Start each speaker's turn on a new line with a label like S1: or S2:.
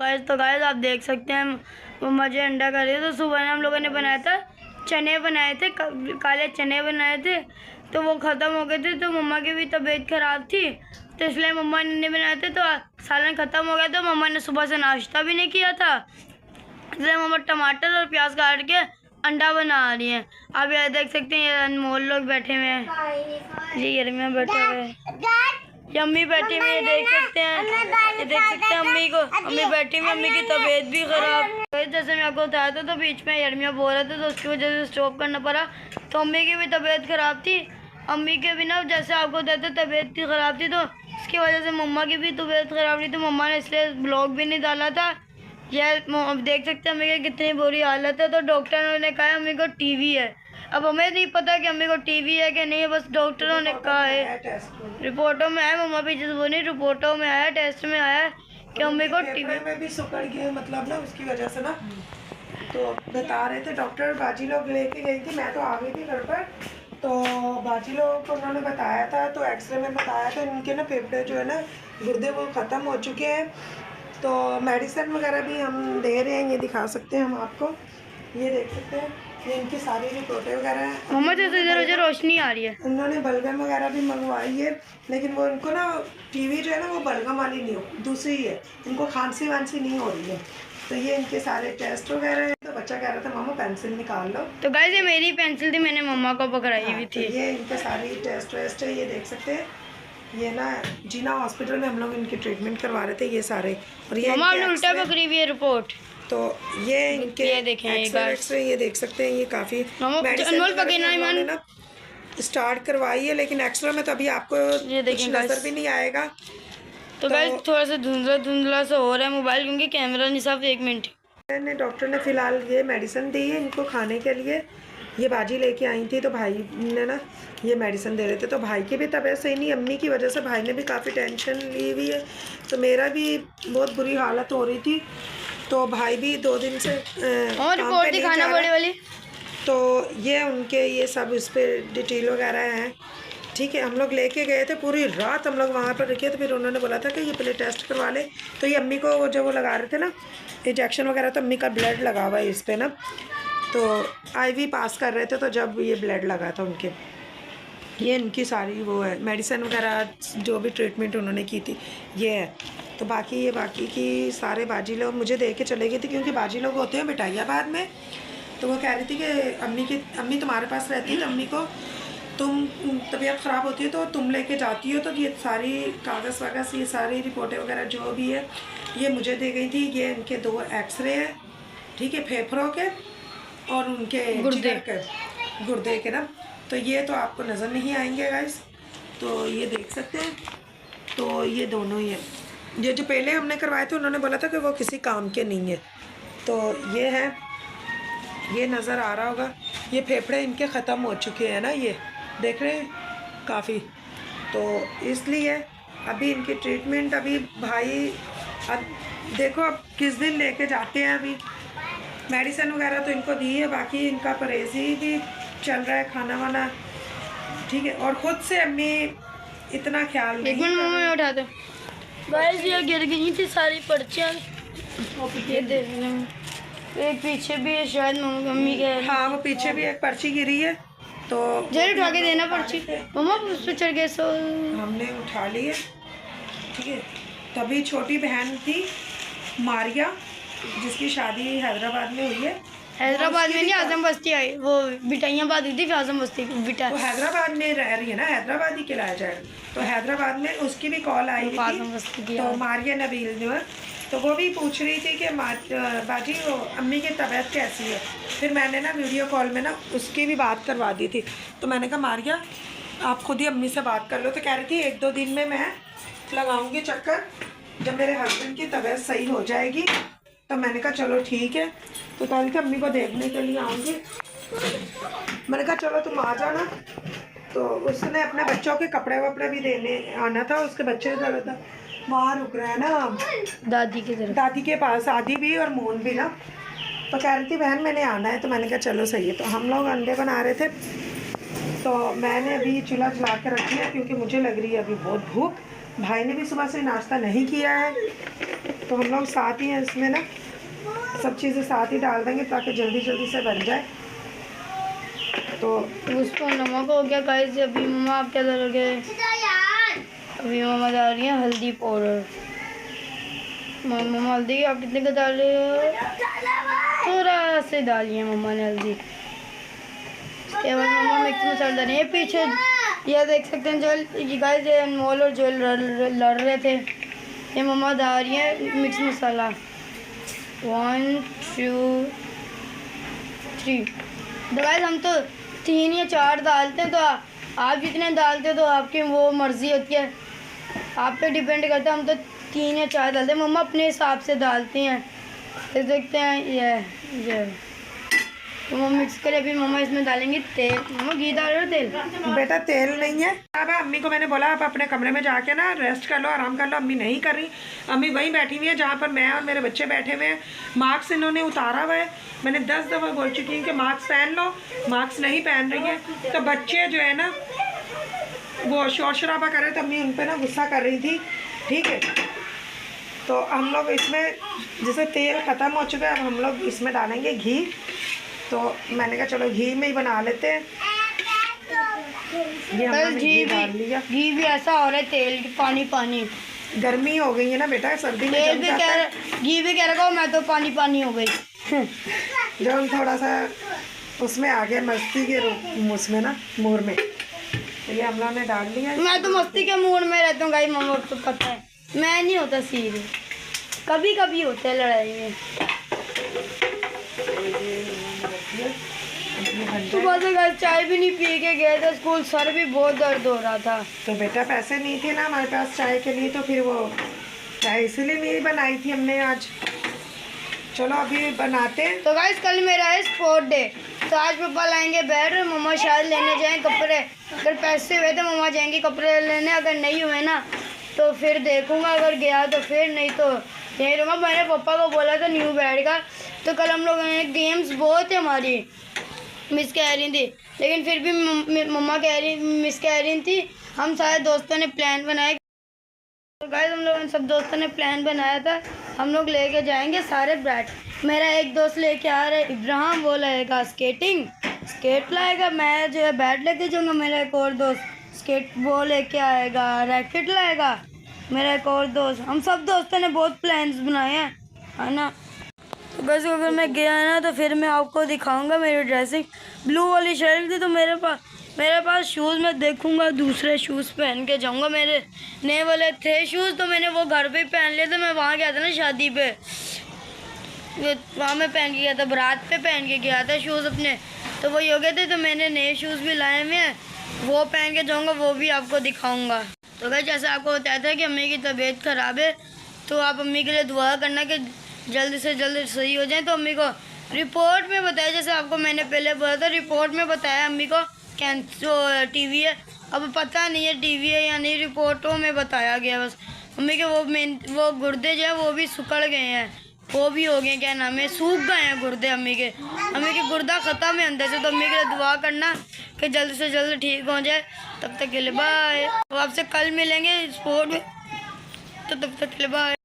S1: Guys तो guys आप देख सकते हैं मम्मा जी अंडा कर रही है। तो सुबह हम लोगों ने बनाया था चने बनाए थे, काले चने बनाए थे, तो वो ख़त्म हो गए थे। तो मम्मा की भी तबीयत ख़राब थी तो इसलिए मम्मा ने नहीं बनाए थे। तो सालन ख़त्म हो गया तो मम्मा ने सुबह से नाश्ता भी नहीं किया था, इसलिए मम्मा टमाटर और प्याज काट के अंडा बना रही है। आप यहाँ देख सकते हैं ये अनमोल लोग बैठे हुए हैं, ये यरमिया बैठे हुए हैं, अम्मी बैठी हुई है, देख सकते हैं। ये देख सकते हैं अम्मी को, अम्मी बैठी हुई, अम्मी की तबीयत भी ख़राब। जैसे मैं आपको बताया था तो बीच में यरमिया बोल रहा था तो उसकी वजह से स्टॉप करना पड़ा। तो अम्मी की भी तबीयत ख़राब थी, अम्मी के भी ना जैसे आपको बताया था तबीयत भी ख़राब थी, तो इसकी वजह से मम्मा की भी तबीयत ख़राब थी। तो मम्मा ने इसलिए ब्लॉग भी नहीं डाला था। यह देख सकते हैं अम्मी की कितनी बुरी हालत है। तो डॉक्टर ने कहा अम्मी को टीवी है। अब हमें नहीं पता कि अम्मी को टीवी है कि नहीं, बस डॉक्टरों ने कहा है, रिपोर्टों में आया, मम्मा भी जिस बोली रिपोर्टों में आया, टेस्ट में आया कि अम्मी को टीवी
S2: में भी सुकड़ गया, मतलब ना उसकी वजह से ना। तो बता रहे थे डॉक्टर, बाजी लोग लेके गई थी, मैं तो आ गई थी घर पर। तो बाजी लोग को उन्होंने बताया था, तो एक्सरे में बताया था इनके ना फेफड़े जो है ना गुर्दे वो ख़त्म हो चुके हैं। तो मेडिसिन वगैरह भी हम दे रहे हैं, ये दिखा सकते हैं हम आपको, ये देख सकते हैं, ये इनकी सारी रिपोर्टें वगैरह हैं।
S1: मम्मा जैसे इधर रोशनी आ रही है।
S2: उन्होंने बलगम वगैरह भी मंगवाई है, लेकिन वो इनको ना टीवी जो है ना वो बलगम वाली नहीं हो, दूसरी है, इनको खांसी वांसी नहीं हो रही है। तो ये इनके सारे टेस्ट वगैरह हैं। तो बच्चा कह रहा था मामा पेंसिल निकाल लो।
S1: तो गाइस ये मेरी पेंसिल थी, मैंने मम्मा को पकड़ाई हुई थी।
S2: तो ये इनके सारी टेस्ट वेस्ट है, ये देख सकते हैं। ये ना जीना हॉस्पिटल में हम लोग इनकी ट्रीटमेंट करवा रहे थे, ये सारे। और ये
S1: मम्मा आपने उल्टा पकड़ी हुई है रिपोर्ट।
S2: तो ये इनके
S1: ये देखें
S2: ये देख सकते हैं, ये काफ़ी मेडिसिन ना स्टार्ट करवाई है, लेकिन एक्सरे में तो अभी आपको कुछ नजर भी नहीं आएगा।
S1: तो गाइस थोड़ा सा धुंधला धुंधला सा हो रहा है मोबाइल, क्योंकि कैमरा नहीं साफ। 1 मिनट।
S2: डॉक्टर ने फ़िलहाल ये मेडिसिन दी है इनको खाने के लिए। ये बाजी लेके आई थी तो भाई ने ना ये मेडिसिन दे रहे थे। तो भाई की भी तबीयत सही नहीं, अम्मी की वजह से भाई ने भी काफ़ी टेंशन ली हुई है। तो मेरा भी बहुत बुरी हालत हो रही थी, तो भाई भी 2 दिन से
S1: रिपोर्ट दिखाना बड़े वाली।
S2: तो ये उनके ये सब इस पर डिटेल वगैरह हैं, ठीक है। हम लोग लेके गए थे, पूरी रात हम लोग वहाँ पर रुके। तो फिर उन्होंने बोला था कि ये पहले टेस्ट करवा ले। तो ये अम्मी को जब वो लगा रहे थे ना इंजेक्शन वगैरह, तो अम्मी का ब्लड लगा हुआ है इस पर ना, तो आईवी पास कर रहे थे, तो जब ये ब्लड लगा था उनके, ये इनकी सारी वो है मेडिसिन वगैरह जो भी ट्रीटमेंट उन्होंने की थी ये है। तो बाकी ये बाकी की सारे बाजी लोग मुझे दे के चले गए थे, क्योंकि बाजी लोग होते हैं बिटाइयाबाद में। तो वो कह रही थी कि अम्मी तुम्हारे पास रहती है, तो अम्मी को तुम तबीयत ख़राब होती है तो तुम लेके जाती हो। तो ये सारी कागज़ वागज़, ये सारी रिपोर्टें वगैरह जो भी है ये मुझे दे गई थी। ये इनके 2 एक्सरे हैं, ठीक है, फेफड़ों के और उनके गुर्दे के ना। तो ये तो आपको नज़र नहीं आएंगे गाइस, तो ये देख सकते हैं। तो ये दोनों ही हैं। ये जो पहले हमने करवाए थे उन्होंने बोला था कि वो किसी काम के नहीं है। तो ये है, ये नज़र आ रहा होगा, ये फेफड़े इनके ख़त्म हो चुके हैं ना, ये देख रहे हैं काफ़ी। तो इसलिए अभी इनकी ट्रीटमेंट, अभी भाई अब देखो अब किस दिन लेके जाते हैं। अभी मेडिसिन वगैरह तो इनको दी है, बाकी इनका परहेज़ी भी चल रहा है, खाना वाना, ठीक है। और ख़ुद से अम्मी इतना ख्याल नहीं।
S1: 1 मिनट मम्मी उठा दो। गाइस ये गिर गई थी सारी पर्चियाँ, ये देख लें, एक पीछे भी है शायद मम्मी के।
S2: हाँ वो पीछे भी एक पर्ची गिरी है, तो
S1: जरूर उठा के देना पर्ची। मम्मा उस पर चढ़ गए, सो
S2: हमने उठा ली है, ठीक है। तभी छोटी बहन थी मारिया, जिसकी शादी हैदराबाद में हुई है।
S1: हैदराबाद में नहीं, आजम बस्ती आई, वो बिटाइयाबाद हुई थी, फिर आजम बस्ती बिटा।
S2: वो हैदराबाद में रह रही है ना, हैदराबाद ही खिलाया जाए। तो हैदराबाद में उसकी भी कॉल आई थी, तो मारिया नबील जो है, तो वो भी पूछ रही थी कि बाजी वो अम्मी की तबीयत कैसी है। फिर मैंने ना वीडियो कॉल में ना उसकी भी बात करवा दी थी। तो मैंने कहा मारिया आप खुद ही अम्मी से बात कर लो। तो कह रही थी 1-2 दिन में मैं लगाऊंगी चक्कर, जब मेरे हस्बैंड की तबीयत सही हो जाएगी। तो मैंने कहा चलो ठीक है। तो कल के अम्मी को देखने के लिए आऊँगी। मैंने कहा चलो तुम आ जाना। तो उसने अपने बच्चों के कपड़े वपड़े भी देने आना था, उसके बच्चे था वहाँ रुक रहे हैं ना
S1: दादी की तरफ,
S2: दादी के पास, आदि भी और मोहन भी ना। तो कह रही थी बहन मैंने आना है। तो मैंने कहा चलो सही है। तो हम लोग अंडे बना रहे थे, तो मैंने अभी चूल्हा जला के रख लिया, क्योंकि मुझे लग रही है अभी बहुत भूख। भाई ने भी सुबह से नाश्ता नहीं किया है। तो हम लोग साथ ही हैं इसमें ना, सब चीज़ें साथ ही डाल देंगे ताकि जल्दी जल्दी से बन जाए। तो
S1: उसको नमक हो गया गाइस। अभी मम्मा आप क्या डालोगे? अभी मम्मा डाल रही है हल्दी पाउडर। मम्मा हल्दी आप कितने का डाल रहे हो? थोड़ा से डालिए मम्मा ने हल्दी। उसके बाद मम्मा मिक्स मसाला डाल रही है। पीछे ये देख सकते हैं जो ये गाइस अनमोल और जो लड़ रहे थे, ये मम्मा डाल रही है मिक्स मसाला। 1 2 3। तो गाइस हम तो 3 या 4 डालते हैं, तो आप जितने डालते हो तो आपकी वो मर्ज़ी होती है, आप पे डिपेंड करता है। हम तो 3 या 4 डालते हैं, मम्मा अपने हिसाब से डालती हैं। तो देखते हैं ये तो मम्मा मिक्स करें। अभी मम्मा इसमें डालेंगे तेल। मम्मा घी डाल रहे हो तेल?
S2: बेटा तेल नहीं है। अब अम्मी को मैंने बोला आप अपने कमरे में जाके ना रेस्ट कर लो, आराम कर लो। अम्मी नहीं कर रही, अम्मी वहीं बैठी हुई है जहाँ पर मैं और मेरे बच्चे बैठे हुए हैं। मास्क इन्होंने उतारा हुआ है। मैंने 10 दफ़ा बोल चुकी हूँ कि मास्क पहन लो, मास्क नहीं पहन रही है। तो बच्चे जो है ना वो शोर शराबा कर रहे थे, अम्मी उन पर ना गुस्सा कर रही थी। ठीक है, तो हम लोग इसमें जैसे तेल ख़त्म हो चुका है, अब हम लोग इसमें डालेंगे घी। तो मैंने कहा चलो घी में ही बना लेते हैं। ये हमने घी डाल लिया।
S1: घी भी ऐसा हो रहा है तेल पानी पानी।
S2: गर्मी हो गई है ना बेटा, सर्दी में
S1: तेल भी घी भी कह रहा हूँ मैं, तो पानी पानी हो गई।
S2: जब हम थोड़ा सा उसमें आ गए मस्ती के उसमें ना मूड में, तो ये हम लोगों ने डाल लिया।
S1: मैं तो मस्ती के मूड में रहता हूँ गाइस, मम्मा को पता है। मैं नहीं होता सीरियस, कभी कभी होता है लड़ाई में। सुबह से गाइस चाय भी नहीं पी के गए थे स्कूल, सर भी बहुत दर्द हो रहा था।
S2: तो बेटा पैसे नहीं थे ना हमारे पास चाय के लिए, तो फिर वो चाय इसीलिए नहीं बनाई थी हमने आज। चलो अभी बनाते हैं।
S1: तो गाइस कल मेरा है स्पोर्ट डे, तो आज पापा लाएंगे बैट, मम्मा शायद लेने जाएं कपड़े। अगर पैसे हुए तो मम्मा जाएंगी कपड़े लेने, अगर नहीं हुए ना तो फिर देखूंगा, अगर गया तो फिर, नहीं तो यही रहूँगा। मैंने पापा को बोला था न्यू बैट का। तो कल हम लोगों ने गेम्स बहुत है हमारी, मिस कह रही थी, लेकिन फिर भी मम्मा मिस कह रही थी। हम सारे दोस्तों ने प्लान बनाया। तो गाइस हम लोगों ने सब दोस्तों ने प्लान बनाया था, हम लोग लेके जाएंगे सारे बैट। मेरा एक दोस्त लेके आ रहा है इब्राहिम, वो लाएगा स्केट लाएगा। मैं जो है बैट लेके जाऊँगा। मेरा एक और दोस्त स्केट वो लेके आएगा, रैकेट लाएगा। मेरा एक और दोस्त, हम सब दोस्तों ने बहुत प्लान्स बनाए हैं, है ना। तो गाइस अगर मैं गया ना तो फिर मैं आपको दिखाऊंगा मेरी ड्रेसिंग। ब्लू वाली शर्ट थी, तो मेरे पास शूज़ मैं देखूंगा, दूसरे शूज़ पहन के जाऊंगा। मेरे नए वाले थे शूज़, तो मैंने वो घर पे ही पहन लिए थे। मैं वहाँ गया था ना शादी पे, वहाँ मैं पहन के गया था, बारात पे पहन के गया था शूज़ अपने, तो वही हो गए थे। तो मैंने नए शूज़ भी लाए हुए हैं, वो पहन के जाऊँगा, वो भी आपको दिखाऊँगा। तो गाइस जैसे आपको बताया था कि अम्मी की तबीयत ख़राब है, तो आप अम्मी के लिए दुआ करना कि जल्दी से जल्दी सही हो जाए। तो अम्मी को रिपोर्ट में बताया, जैसे आपको मैंने पहले बोला था, रिपोर्ट में बताया अम्मी को कैंसर टीवी है। अब पता नहीं है टीवी है या नहीं, रिपोर्टों में बताया गया बस। अम्मी के वो गुर्दे जो है वो भी सुकड़ गए हैं, वो भी हो गए, क्या नाम है, सूख गए हैं गुर्दे अम्मी के गुर्दा ख़त्म है अंदर से। तो अम्मी के लिए दुआ करना कि जल्द से जल्द ठीक हो जाए। तब तक के लिए बाय। तो आपसे कल मिलेंगे स्पोर्ट में, तो तब तक के लिए बाय।